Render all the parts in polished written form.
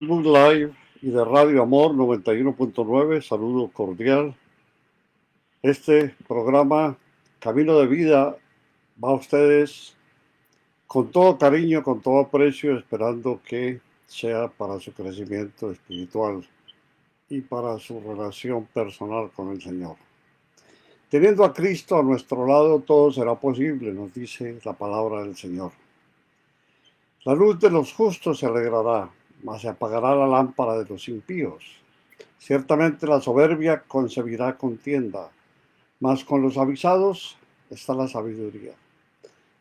Facebook Live y de Radio Amor 91.9, saludo cordial. Este programa Camino de Vida va a ustedes con todo cariño, con todo aprecio, esperando que sea para su crecimiento espiritual y para su relación personal con el Señor. Teniendo a Cristo a nuestro lado, todo será posible, nos dice la palabra del Señor. La luz de los justos se alegrará, mas se apagará la lámpara de los impíos. Ciertamente la soberbia concebirá contienda, mas con los avisados está la sabiduría.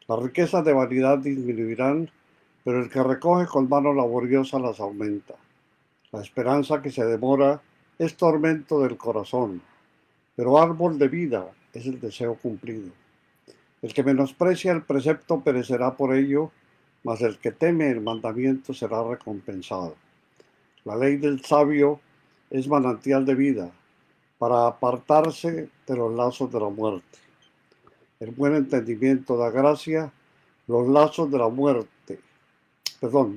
Las riquezas de vanidad disminuirán, pero el que recoge con mano laboriosa las aumenta. La esperanza que se demora es tormento del corazón, pero árbol de vida es el deseo cumplido. El que menosprecia el precepto perecerá por ello, mas el que teme el mandamiento será recompensado. La ley del sabio es manantial de vida, para apartarse de los lazos de la muerte. El buen entendimiento da gracia, los lazos de la muerte,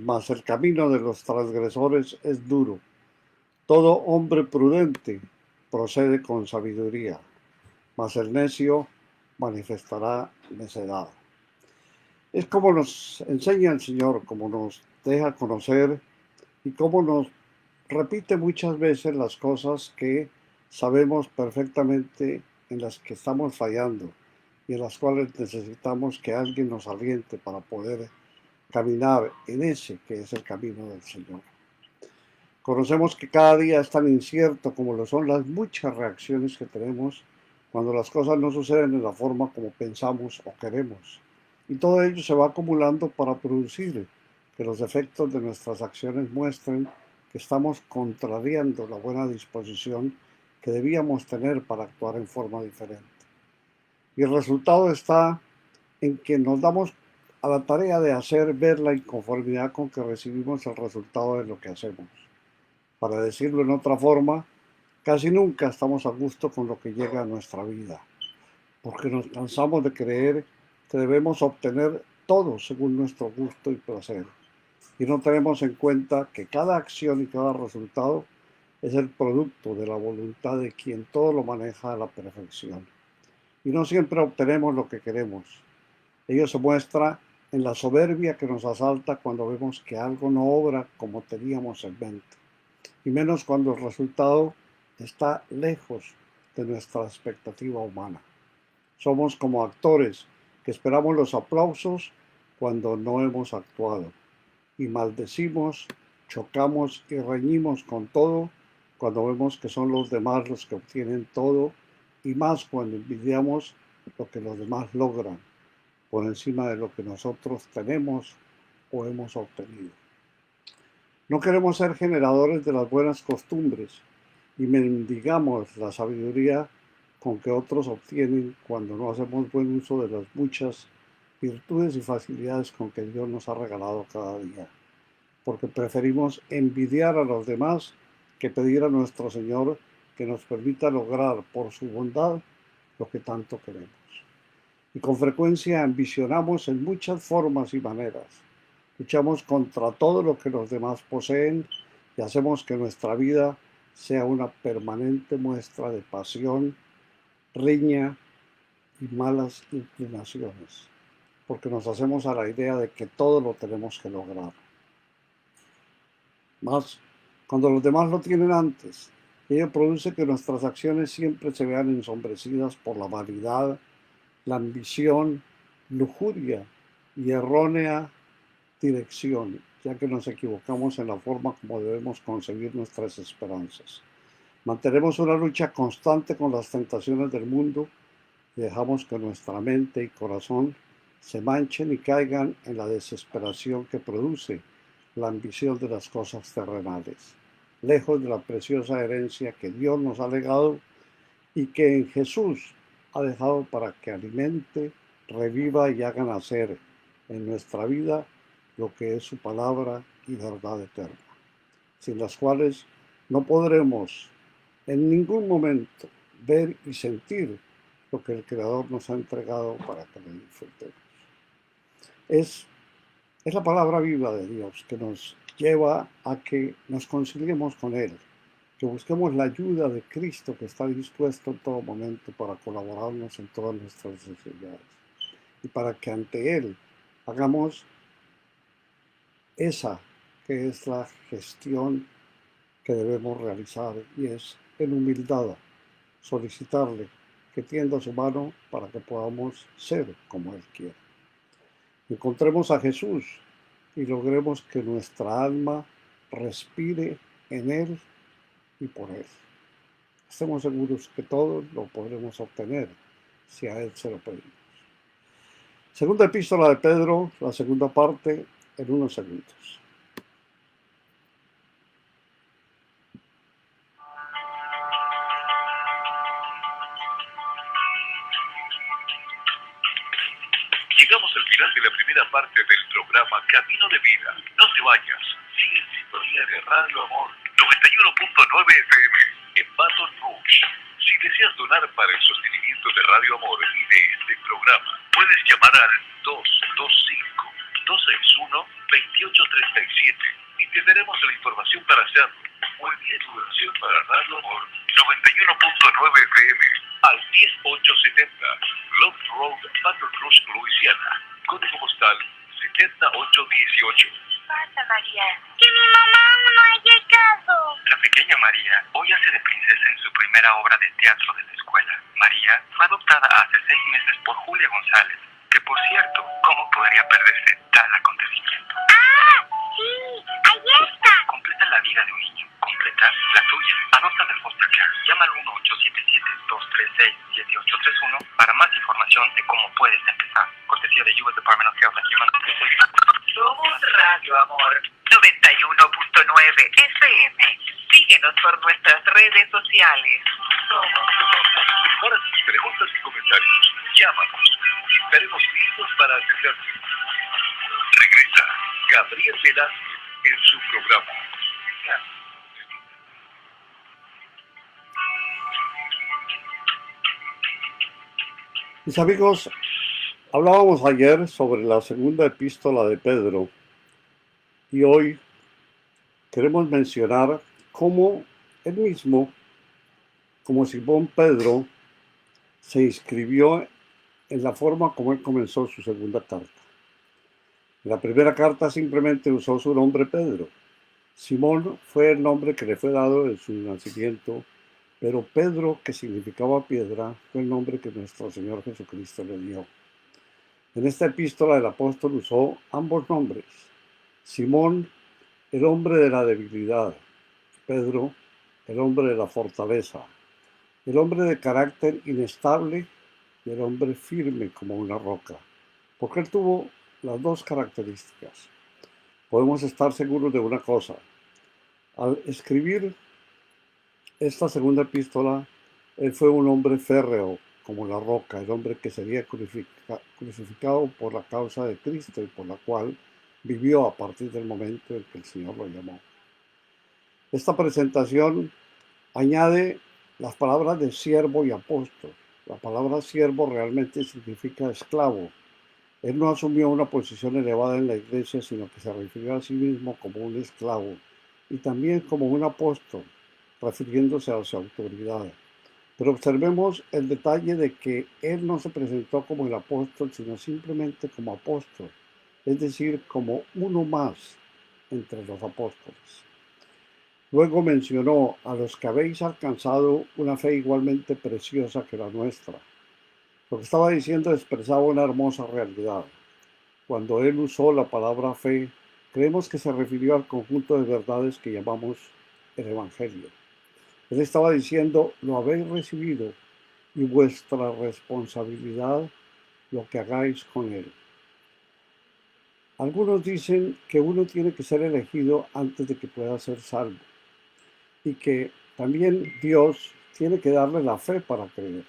mas el camino de los transgresores es duro. Todo hombre prudente procede con sabiduría, mas el necio manifestará necedad. Es como nos enseña el Señor, como nos deja conocer y como nos repite muchas veces las cosas que sabemos perfectamente en las que estamos fallando y en las cuales necesitamos que alguien nos aliente para poder caminar en ese que es el camino del Señor. Conocemos que cada día es tan incierto como lo son las muchas reacciones que tenemos cuando las cosas no suceden de la forma como pensamos o queremos. Y todo ello se va acumulando para producir que los efectos de nuestras acciones muestren que estamos contrariando la buena disposición que debíamos tener para actuar en forma diferente. Y el resultado está en que nos damos a la tarea de hacer ver la inconformidad con que recibimos el resultado de lo que hacemos. Para decirlo en otra forma, casi nunca estamos a gusto con lo que llega a nuestra vida, porque nos cansamos de creer que debemos obtener todo según nuestro gusto y placer, y no tenemos en cuenta que cada acción y cada resultado es el producto de la voluntad de quien todo lo maneja a la perfección. Y no siempre obtenemos lo que queremos. Ello se muestra en la soberbia que nos asalta cuando vemos que algo no obra como teníamos en mente, y menos cuando el resultado está lejos de nuestra expectativa humana. Somos como actores que esperamos los aplausos cuando no hemos actuado, y maldecimos, chocamos y reñimos con todo cuando vemos que son los demás los que obtienen todo, y más cuando envidiamos lo que los demás logran por encima de lo que nosotros tenemos o hemos obtenido. No queremos ser generadores de las buenas costumbres y mendigamos la sabiduría con que otros obtienen cuando no hacemos buen uso de las muchas virtudes y facilidades con que Dios nos ha regalado cada día, porque preferimos envidiar a los demás que pedir a nuestro Señor que nos permita lograr por su bondad lo que tanto queremos. Y con frecuencia ambicionamos en muchas formas y maneras. Luchamos contra todo lo que los demás poseen y hacemos que nuestra vida sea una permanente muestra de pasión, riña y malas inclinaciones, porque nos hacemos a la idea de que todo lo tenemos que lograr. Más cuando los demás lo tienen antes, ello produce que nuestras acciones siempre se vean ensombrecidas por la vanidad, la ambición, lujuria y errónea dirección, ya que nos equivocamos en la forma como debemos concebir nuestras esperanzas. Mantenemos una lucha constante con las tentaciones del mundo y dejamos que nuestra mente y corazón se manchen y caigan en la desesperación que produce la ambición de las cosas terrenales, lejos de la preciosa herencia que Dios nos ha legado y que en Jesús ha dejado para que alimente, reviva y haga nacer en nuestra vida lo que es su palabra y verdad eterna, sin las cuales no podremos en ningún momento ver y sentir lo que el Creador nos ha entregado para que lo disfrutemos. Es la palabra viva de Dios que nos lleva a que nos conciliemos con Él, que busquemos la ayuda de Cristo que está dispuesto en todo momento para colaborarnos en todas nuestras necesidades y para que ante Él hagamos esa que es la gestión que debemos realizar y es en humildad solicitarle que tienda su mano para que podamos ser como Él quiere. Encontremos a Jesús y logremos que nuestra alma respire en Él y por Él. Estemos seguros que todos lo podremos obtener si a Él se lo pedimos. Segunda epístola de Pedro, la segunda parte, en unos segundos. Llegamos al final de la primera parte del programa Camino de Vida. No te vayas. Sigue en sintonía de Radio Amor 91.9 FM en Baton Rouge. Si deseas donar para el sostenimiento de Radio Amor y de este programa, puedes llamar al 225-261-2837 y te daremos la información para hacerlo. O envíe tu donación para Radio Amor 91.9 FM al 10870 Love Road, Baton Rouge, Louisiana. Código postal 70818. Pasa, María, que mi mamá aún no ha llegado. La pequeña María hoy hace de princesa en su primera obra de teatro de la escuela. María fue adoptada hace 6 meses por Julia González, que por cierto, ¿cómo podría perderse tal acontecimiento? ¡Ah! Sí, ahí está. Completa la vida de un niño. Completa la tuya. Adopta del foster care. Llama al 1-877-236-7831 para más información de cómo puedes empezar. Cortesía de US Department of Health and Human Services. Somos Radio Amor 91.9 FM. Síguenos por nuestras redes sociales. Prepara tus preguntas y comentarios. Llámanos y estaremos listos para atenderte. Regresa Gabriel Velázquez en su programa. Mis amigos, hablábamos ayer sobre la segunda epístola de Pedro y hoy queremos mencionar cómo él mismo, como Simón Pedro, se inscribió en la forma como él comenzó su segunda carta. En la primera carta simplemente usó su nombre Pedro. Simón fue el nombre que le fue dado en su nacimiento, pero Pedro, que significaba piedra, fue el nombre que nuestro Señor Jesucristo le dio. En esta epístola el apóstol usó ambos nombres. Simón, el hombre de la debilidad. Pedro, el hombre de la fortaleza. El hombre de carácter inestable y el hombre firme como una roca. Porque él tuvo las dos características. Podemos estar seguros de una cosa. Al escribir esta segunda epístola, él fue un hombre férreo como la roca, el hombre que sería crucificado por la causa de Cristo y por la cual vivió a partir del momento en que el Señor lo llamó. Esta presentación añade las palabras de siervo y apóstol. La palabra siervo realmente significa esclavo. Él no asumió una posición elevada en la iglesia, sino que se refirió a sí mismo como un esclavo y también como un apóstol, refiriéndose a su autoridad. Pero observemos el detalle de que él no se presentó como el apóstol, sino simplemente como apóstol, es decir, como uno más entre los apóstoles. Luego mencionó a los que habéis alcanzado una fe igualmente preciosa que la nuestra. Lo que estaba diciendo expresaba una hermosa realidad. Cuando él usó la palabra fe, creemos que se refirió al conjunto de verdades que llamamos el Evangelio. Él estaba diciendo, lo habéis recibido y vuestra responsabilidad lo que hagáis con él. Algunos dicen que uno tiene que ser elegido antes de que pueda ser salvo y que también Dios tiene que darle la fe para creer.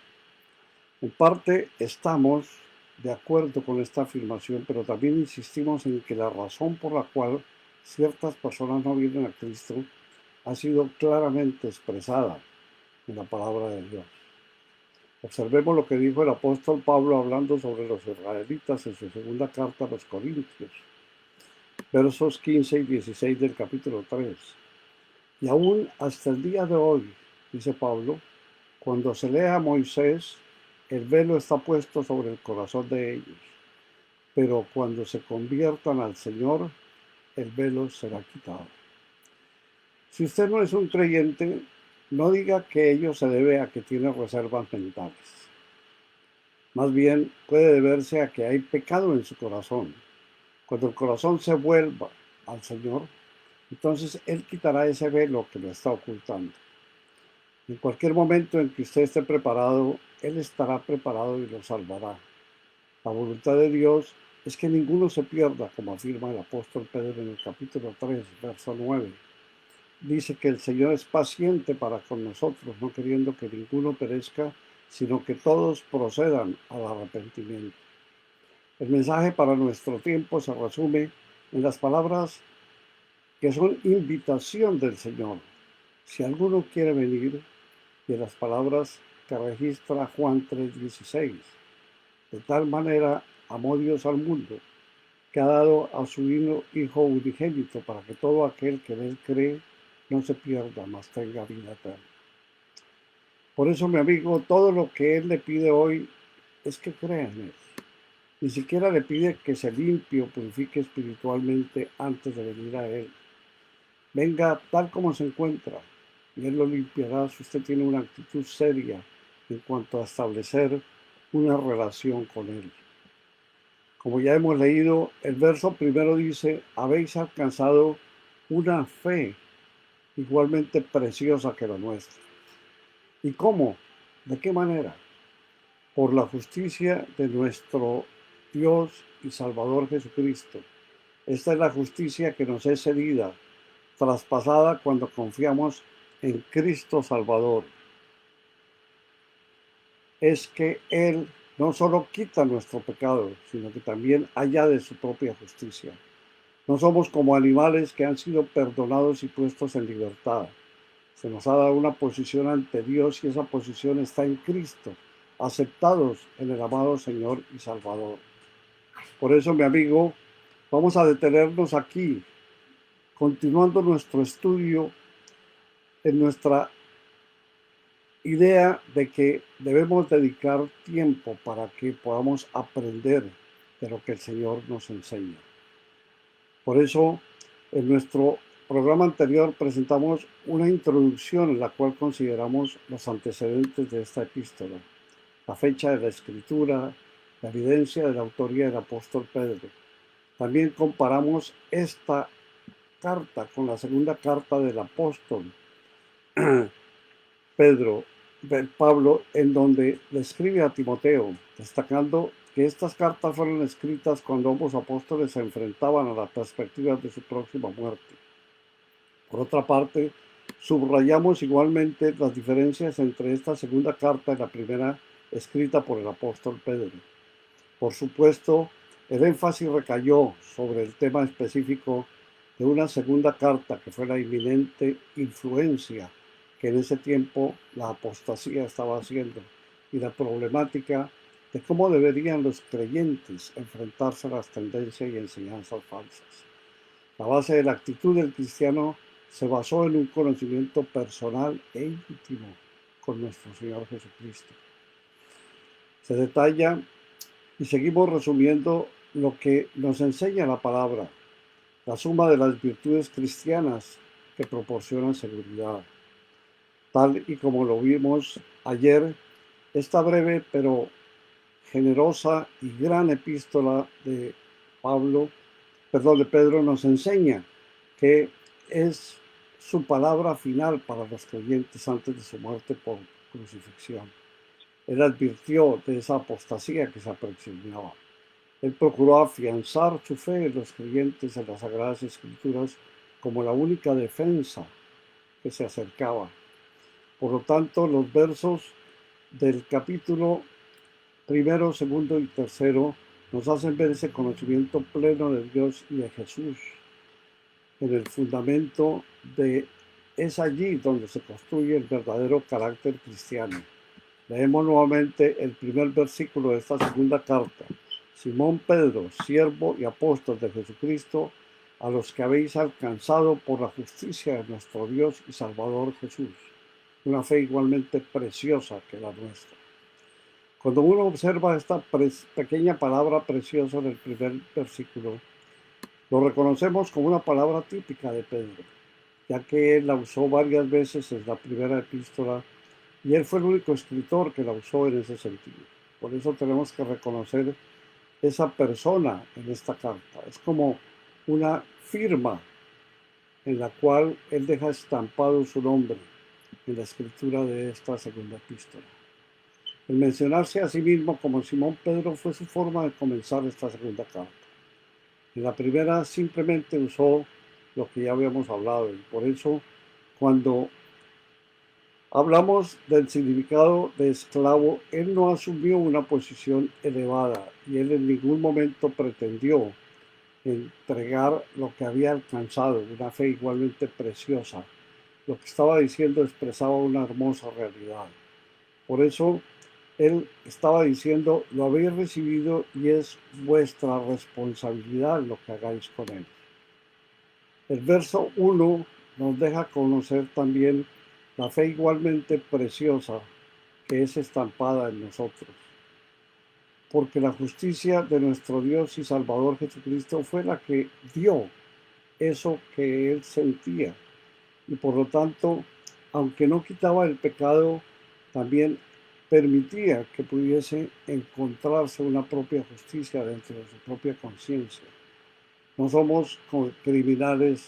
En parte estamos de acuerdo con esta afirmación, pero también insistimos en que la razón por la cual ciertas personas no vienen a Cristo ha sido claramente expresada en la palabra de Dios. Observemos lo que dijo el apóstol Pablo hablando sobre los israelitas en su segunda carta a los Corintios. versos 15 y 16 del capítulo 3. Y aún hasta el día de hoy, dice Pablo, cuando se lee a Moisés, el velo está puesto sobre el corazón de ellos, pero cuando se conviertan al Señor, el velo será quitado. Si usted no es un creyente, no diga que ello se debe a que tiene reservas mentales. Más bien puede deberse a que hay pecado en su corazón. Cuando el corazón se vuelva al Señor, entonces Él quitará ese velo que lo está ocultando. En cualquier momento en que usted esté preparado, Él estará preparado y lo salvará. La voluntad de Dios es que ninguno se pierda, como afirma el apóstol Pedro en el capítulo 3, verso 9. Dice que el Señor es paciente para con nosotros, no queriendo que ninguno perezca, sino que todos procedan al arrepentimiento. El mensaje para nuestro tiempo se resume en las palabras que son invitación del Señor. Si alguno quiere venir, y en las palabras que registra Juan 3:16. De tal manera amó Dios al mundo, que ha dado a su Hijo unigénito, para que todo aquel que en Él cree no se pierda, mas tenga vida eterna. Por eso, mi amigo, todo lo que Él le pide hoy es que crea en Él. Ni siquiera le pide que se limpie o purifique espiritualmente antes de venir a Él. Venga tal como se encuentra, y Él lo limpiará si usted tiene una actitud seria en cuanto a establecer una relación con Él. Como ya hemos leído, el verso primero dice: habéis alcanzado una fe igualmente preciosa que la nuestra. ¿Y cómo? ¿De qué manera? Por la justicia de nuestro Dios y Salvador Jesucristo. Esta es la justicia que nos es cedida, traspasada cuando confiamos en Cristo Salvador. Es que Él no solo quita nuestro pecado, sino que también añade su propia justicia. No somos como animales que han sido perdonados y puestos en libertad. Se nos ha dado una posición ante Dios y esa posición está en Cristo, aceptados en el amado Señor y Salvador. Por eso, mi amigo, vamos a detenernos aquí, continuando nuestro estudio en nuestra idea de que debemos dedicar tiempo para que podamos aprender de lo que el Señor nos enseña. Por eso, en nuestro programa anterior presentamos una introducción en la cual consideramos los antecedentes de esta epístola, la fecha de la escritura, la evidencia de la autoría del apóstol Pedro. También comparamos esta carta con la segunda carta del apóstol Pablo, en donde le escribe a Timoteo, destacando que estas cartas fueron escritas cuando ambos apóstoles se enfrentaban a las perspectivas de su próxima muerte. Por otra parte, subrayamos igualmente las diferencias entre esta segunda carta y la primera escrita por el apóstol Pedro. Por supuesto, el énfasis recayó sobre el tema específico de una segunda carta, que fue la inminente influencia que en ese tiempo la apostasía estaba haciendo, y la problemática de cómo deberían los creyentes enfrentarse a las tendencias y enseñanzas falsas. La base de la actitud del cristiano se basó en un conocimiento personal e íntimo con nuestro Señor Jesucristo. Se detalla y seguimos resumiendo lo que nos enseña la palabra, la suma de las virtudes cristianas que proporcionan seguridad. Tal y como lo vimos ayer, esta breve pero generosa y gran epístola de Pedro nos enseña que es su palabra final para los creyentes antes de su muerte por crucifixión. Él advirtió de esa apostasía que se aproximaba. Él procuró afianzar su fe en los creyentes en las Sagradas Escrituras como la única defensa que se acercaba. Por lo tanto, los versos del capítulo primero, segundo y tercero nos hacen ver ese conocimiento pleno de Dios y de Jesús. En el fundamento es allí donde se construye el verdadero carácter cristiano. Leemos nuevamente el primer versículo de esta segunda carta. Simón Pedro, siervo y apóstol de Jesucristo, a los que habéis alcanzado por la justicia de nuestro Dios y Salvador Jesús, una fe igualmente preciosa que la nuestra. Cuando uno observa esta pequeña palabra preciosa en el primer versículo, lo reconocemos como una palabra típica de Pedro, ya que él la usó varias veces en la primera epístola y él fue el único escritor que la usó en ese sentido. Por eso tenemos que reconocer esa persona en esta carta. Es como una firma en la cual él deja estampado su nombre en la escritura de esta segunda epístola. El mencionarse a sí mismo como Simón Pedro fue su forma de comenzar esta segunda carta. En la primera simplemente usó lo que ya habíamos hablado y por eso cuando hablamos del significado de esclavo, él no asumió una posición elevada y él en ningún momento pretendió entregar lo que había alcanzado, una fe igualmente preciosa. Lo que estaba diciendo expresaba una hermosa realidad. Por eso él estaba diciendo, lo habéis recibido y es vuestra responsabilidad lo que hagáis con él. El verso 1 nos deja conocer también la fe igualmente preciosa que es estampada en nosotros. Porque la justicia de nuestro Dios y Salvador Jesucristo fue la que dio eso que él sentía. Y por lo tanto, aunque no quitaba el pecado, también permitía que pudiese encontrarse una propia justicia dentro de su propia conciencia. No somos criminales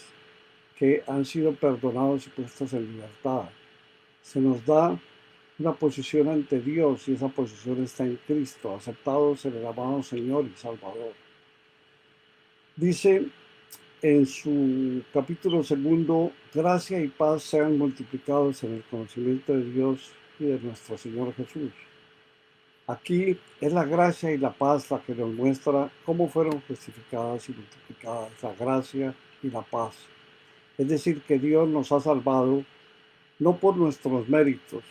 que han sido perdonados y puestos en libertad. Se nos da una posición ante Dios y esa posición está en Cristo, aceptados en el amado Señor y Salvador. Dice en su capítulo 2, gracia y paz sean multiplicados en el conocimiento de Dios y de nuestro Señor Jesús. Aquí es la gracia y la paz la que nos muestra cómo fueron justificadas y multiplicadas la gracia y la paz. Es decir, que Dios nos ha salvado no por nuestros méritos,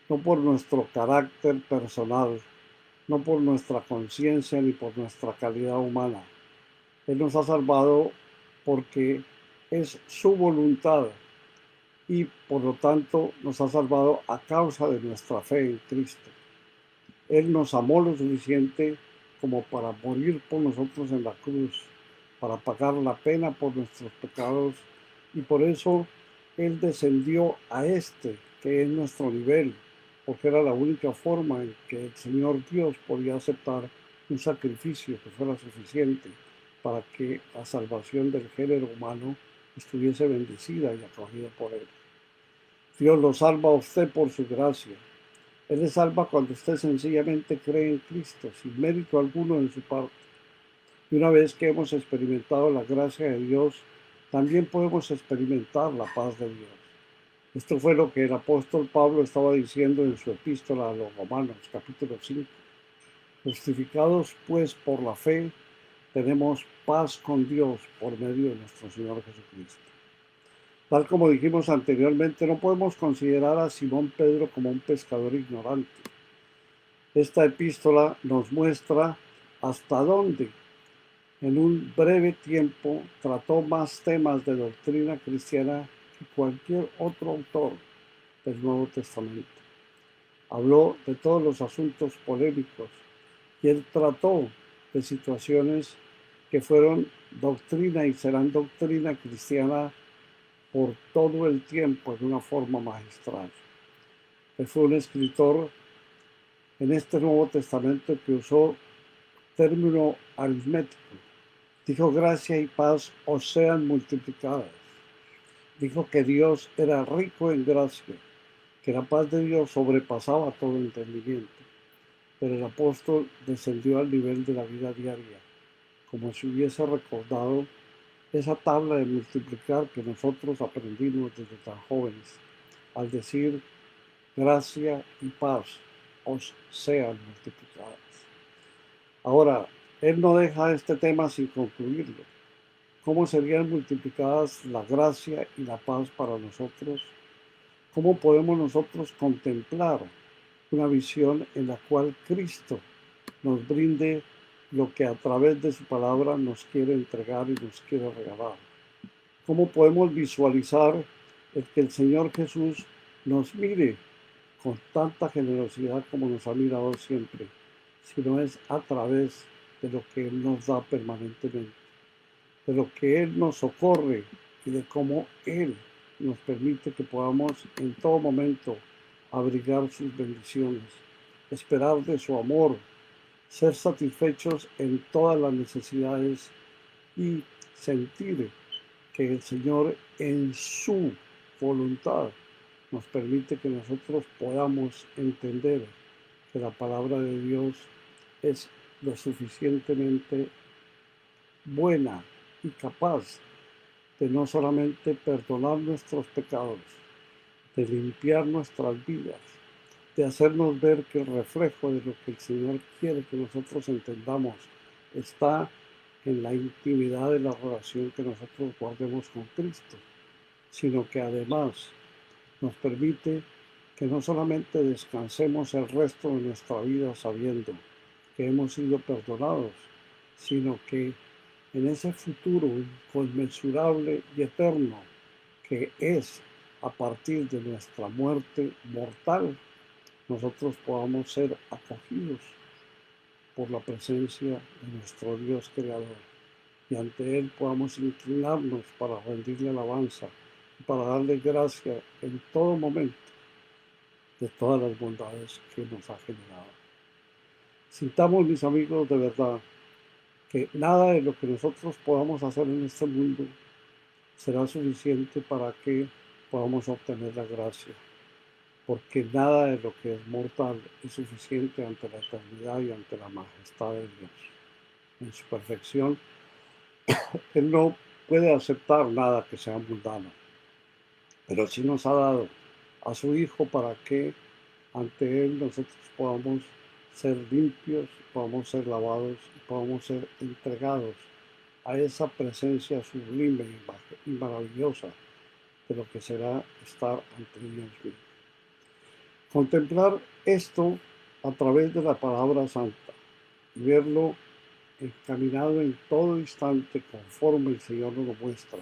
no por nuestro carácter personal, no por nuestra conciencia ni por nuestra calidad humana. Él nos ha salvado porque es su voluntad y por lo tanto nos ha salvado a causa de nuestra fe en Cristo. Él nos amó lo suficiente como para morir por nosotros en la cruz, para pagar la pena por nuestros pecados y por eso Él descendió a que es nuestro nivel, porque era la única forma en que el Señor Dios podía aceptar un sacrificio que fuera suficiente para que la salvación del género humano estuviese bendecida y acogida por Él. Dios lo salva a usted por su gracia. Él le salva cuando usted sencillamente cree en Cristo, sin mérito alguno en su parte. Y una vez que hemos experimentado la gracia de Dios, también podemos experimentar la paz de Dios. Esto fue lo que el apóstol Pablo estaba diciendo en su epístola a los Romanos, capítulo 5. Justificados pues por la fe, tenemos paz con Dios por medio de nuestro Señor Jesucristo. Tal como dijimos anteriormente, no podemos considerar a Simón Pedro como un pescador ignorante. Esta epístola nos muestra hasta dónde, en un breve tiempo, trató más temas de doctrina cristiana que cualquier otro autor del Nuevo Testamento. Habló de todos los asuntos polémicos y él trató de situaciones que fueron doctrina y serán doctrina cristiana por todo el tiempo de una forma magistral. Él fue un escritor en este Nuevo Testamento que usó término aritmético. Dijo gracia y paz os sean multiplicadas. Dijo que Dios era rico en gracia, que la paz de Dios sobrepasaba todo entendimiento. Pero el apóstol descendió al nivel de la vida diaria, como si hubiese recordado esa tabla de multiplicar que nosotros aprendimos desde tan jóvenes, al decir gracia y paz os sean multiplicadas. Ahora, él no deja este tema sin concluirlo. ¿Cómo serían multiplicadas la gracia y la paz para nosotros? ¿Cómo podemos nosotros contemplar una visión en la cual Cristo nos brinde lo que a través de su palabra nos quiere entregar y nos quiere regalar. ¿Cómo podemos visualizar el que el Señor Jesús nos mire con tanta generosidad como nos ha mirado siempre? Si no es a través de lo que Él nos da permanentemente, de lo que Él nos socorre y de cómo Él nos permite que podamos en todo momento abrigar sus bendiciones, esperar de su amor, ser satisfechos en todas las necesidades y sentir que el Señor en su voluntad nos permite que nosotros podamos entender que la palabra de Dios es lo suficientemente buena y capaz de no solamente perdonar nuestros pecados, de limpiar nuestras vidas, de hacernos ver que el reflejo de lo que el Señor quiere que nosotros entendamos está en la intimidad de la relación que nosotros guardemos con Cristo, sino que además nos permite que no solamente descansemos el resto de nuestra vida sabiendo que hemos sido perdonados, sino que en ese futuro inconmensurable y eterno que es a partir de nuestra muerte mortal, nosotros podamos ser acogidos por la presencia de nuestro Dios Creador y ante Él podamos inclinarnos para rendirle alabanza y para darle gracia en todo momento de todas las bondades que nos ha generado. Sintamos, mis amigos, de verdad que nada de lo que nosotros podamos hacer en este mundo será suficiente para que podamos obtener la gracia, porque nada de lo que es mortal es suficiente ante la eternidad y ante la majestad de Dios. En su perfección, Él no puede aceptar nada que sea mundano, pero sí nos ha dado a su Hijo para que ante Él nosotros podamos ser limpios, podamos ser lavados y podamos ser entregados a esa presencia sublime y maravillosa de lo que será estar ante Dios mismo. Contemplar esto a través de la palabra santa y verlo encaminado en todo instante conforme el Señor nos lo muestra,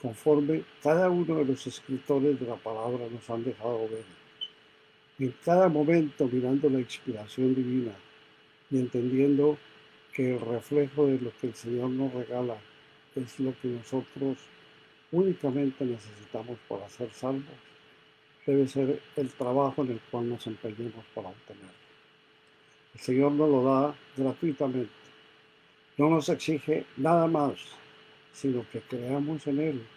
conforme cada uno de los escritores de la palabra nos han dejado ver. En cada momento mirando la inspiración divina y entendiendo que el reflejo de lo que el Señor nos regala es lo que nosotros únicamente necesitamos para ser salvos, debe ser el trabajo en el cual nos empeñemos para obtenerlo. El Señor nos lo da gratuitamente. No nos exige nada más, sino que creamos en Él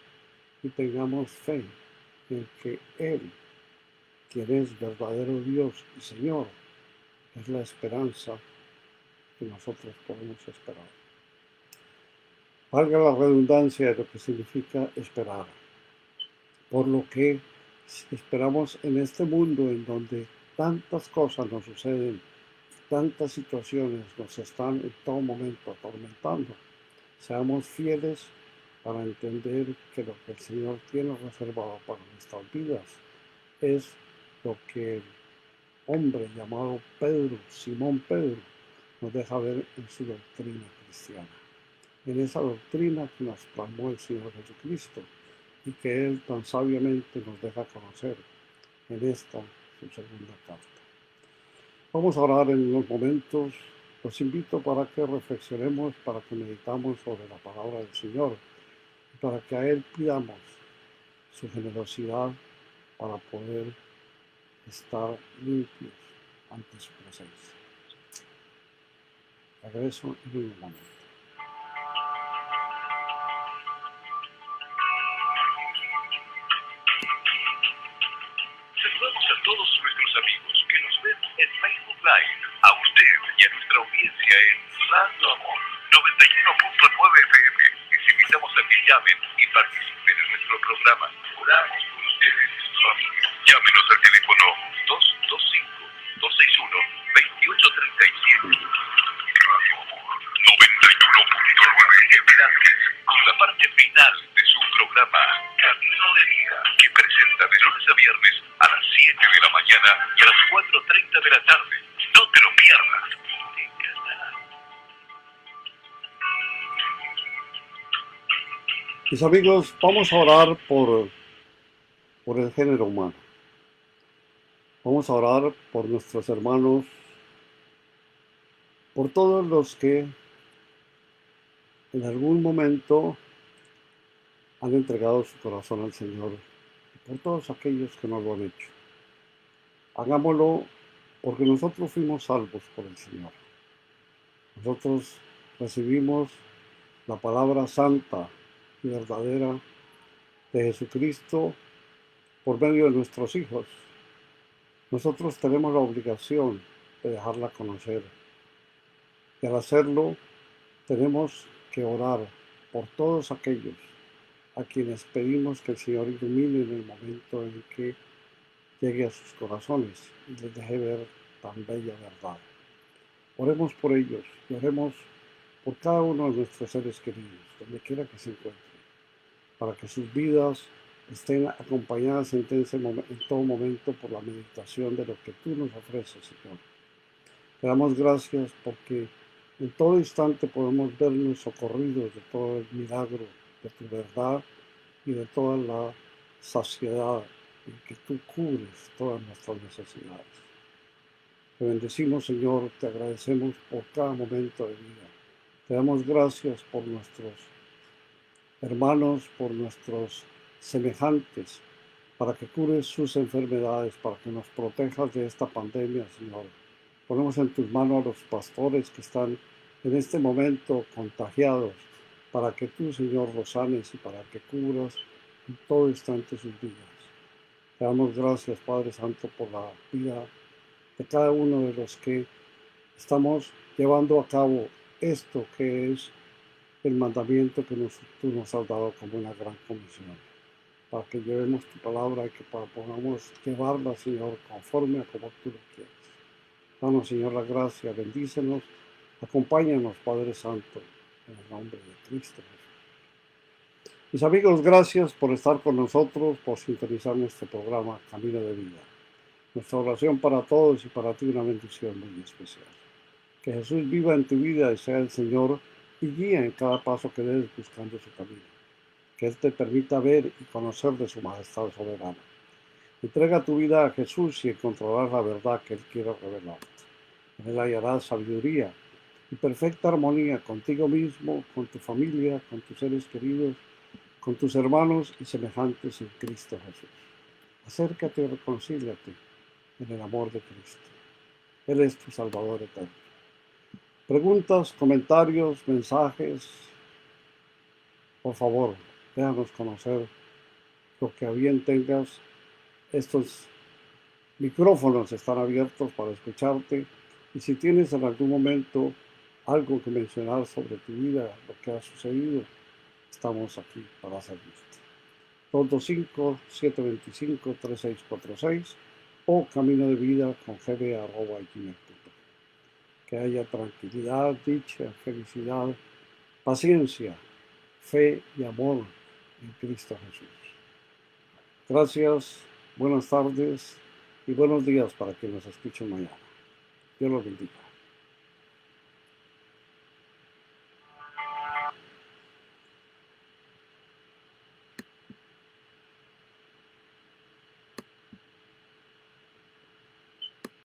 y tengamos fe en que Él, quien es verdadero Dios y Señor, es la esperanza que nosotros podemos esperar. Valga la redundancia de lo que significa esperar. Por lo que esperamos en este mundo en donde tantas cosas nos suceden, tantas situaciones nos están en todo momento atormentando, seamos fieles para entender que lo que el Señor tiene reservado para nuestras vidas es lo que el hombre llamado Pedro, Simón Pedro, nos deja ver en su doctrina cristiana, en esa doctrina que nos plasmó el Señor Jesucristo y que Él tan sabiamente nos deja conocer en esta su segunda carta. Vamos a orar en unos momentos. Los invito para que reflexionemos, para que meditamos sobre la palabra del Señor y para que a Él pidamos su generosidad para poder estar limpios ante su presencia. Regreso en un momento. Saludamos a todos nuestros amigos que nos ven en Facebook Live, a usted y a nuestra audiencia en Radio Amor 91.9 FM. Les invitamos a que llamen y participen en nuestro programa. Oramos por ustedes y sus familias. Llámenos al teléfono 225-261-2837. Radio Amor 91.9 FM, con la parte final de su programa Camino de Vida, que presenta de lunes a viernes a las 7 de la mañana y a las 4:30 de la tarde. No te lo pierdas. Te encantará. Mis amigos, vamos a orar por el género humano. Vamos a orar por nuestros hermanos, por todos los que en algún momento han entregado su corazón al Señor, y por todos aquellos que no lo han hecho. Hagámoslo porque nosotros fuimos salvos por el Señor. Nosotros recibimos la palabra santa y verdadera de Jesucristo por medio de nuestros hijos. Nosotros tenemos la obligación de dejarla conocer. Y al hacerlo, tenemos que orar por todos aquellos a quienes pedimos que el Señor ilumine en el momento en que llegue a sus corazones y les deje ver tan bella verdad. Oremos por ellos y oremos por cada uno de nuestros seres queridos, donde quiera que se encuentren, para que sus vidas estén acompañadas en todo momento por la meditación de lo que tú nos ofreces, Señor. Te damos gracias porque en todo instante podemos vernos socorridos de todo el milagro de tu verdad y de toda la saciedad en que tú cubres todas nuestras necesidades. Te bendecimos, Señor, te agradecemos por cada momento de vida. Te damos gracias por nuestros hermanos, por nuestros semejantes, para que cures sus enfermedades, para que nos protejas de esta pandemia, Señor. Ponemos en tus manos a los pastores que están en este momento contagiados, para que tú, Señor, los sanes y para que cubras en todo instante sus vidas. Te damos gracias, Padre Santo, por la vida de cada uno de los que estamos llevando a cabo esto que es el mandamiento que tú nos has dado como una gran comisión, para que llevemos tu palabra y que podamos llevarla, Señor, conforme a como tú lo quieres. Danos, Señor, la gracia, bendícenos, acompáñanos, Padre Santo, en el nombre de Cristo Jesús. Mis amigos, gracias por estar con nosotros, por sintonizar nuestro programa Camino de Vida. Nuestra oración para todos y para ti una bendición muy especial. Que Jesús viva en tu vida y sea el Señor y guía en cada paso que des buscando su camino. Que Él te permita ver y conocer de su majestad soberana. Entrega tu vida a Jesús y encontrarás la verdad que Él quiere revelarte. En Él hallarás sabiduría y perfecta armonía contigo mismo, con tu familia, con tus seres queridos, con tus hermanos y semejantes en Cristo Jesús. Acércate y reconcíliate en el amor de Cristo. Él es tu Salvador eterno. Preguntas, comentarios, mensajes, por favor, déjanos conocer lo que a bien tengas. Estos micrófonos están abiertos para escucharte y si tienes en algún momento algo que mencionar sobre tu vida, lo que ha sucedido, estamos aquí para servirte. 225-725-3646 o camino de vida con gb@gmail.com. Que haya tranquilidad, dicha, felicidad, paciencia, fe y amor en Cristo Jesús. Gracias, buenas tardes y buenos días para quienes nos escuchen mañana. Dios los bendiga.